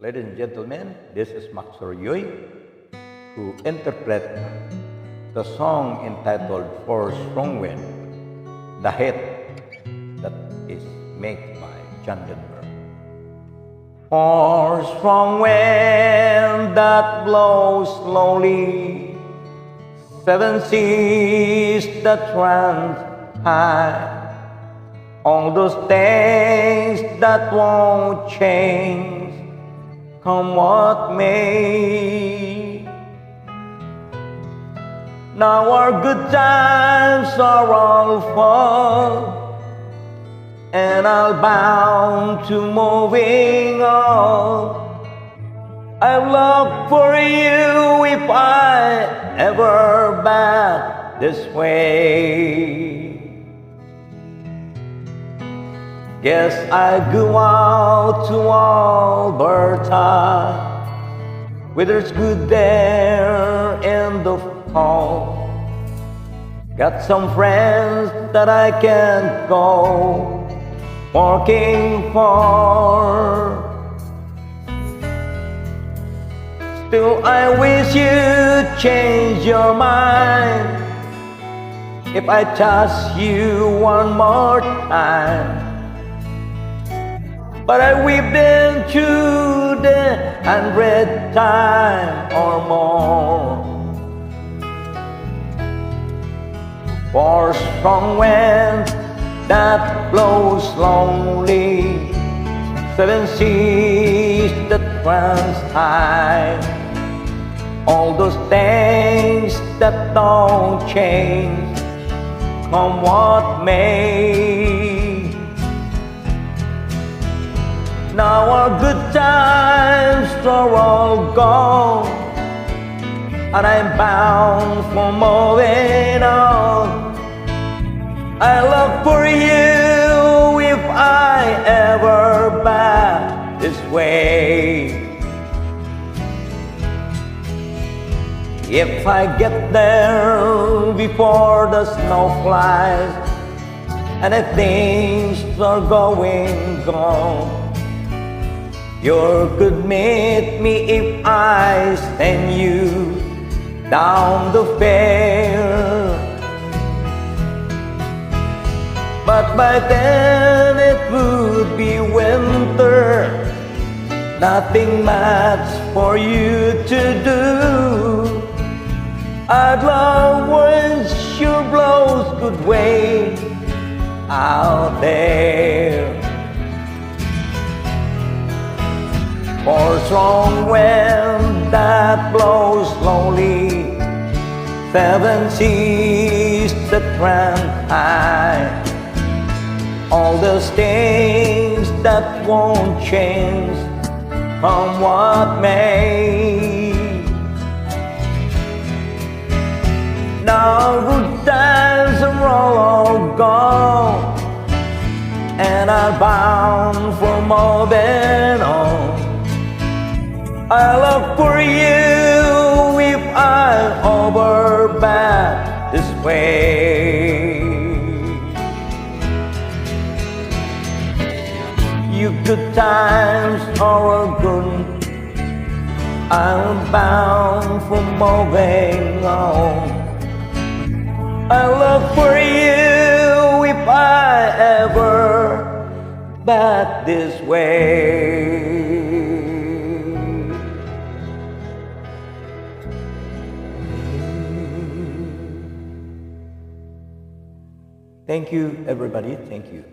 Ladies and gentlemen, this is Max Royoy, who interpret the song entitled For Strong Wind, the hit that is made by John Denver. For strong wind that blows slowly, seven seas that run high, all those things that won't change, come what may. Now our good times are all full, and I'm bound to moving on. I've looked for you if I ever back this way. Guess I go out to Alberta, whether it's good there in the fall. Got some friends that I can go working for. Still I wish you'd change your mind if I touch you one more time. But we've been through the 100 times or more. For strong wind that blows slowly, seven seas that runs high, all those things that don't change, come what may. Now our good times are all gone, and I'm bound for moving on. I look for you if I ever back this way. If I get there before the snow flies, and if things are going gone, you could meet me if I send you down the fair. But by then it would be winter, nothing much for you to do. I'd love when sure blows could wait out there. For strong wind that blows slowly, seven seas that run high, all those things that won't change, come what may. Now good times are all gone, and I'm bound for moving on. I look for you if I over back this way. You good times are good, I'm bound for moving on. I look for you if I ever back this way. Thank you, everybody. Thank you.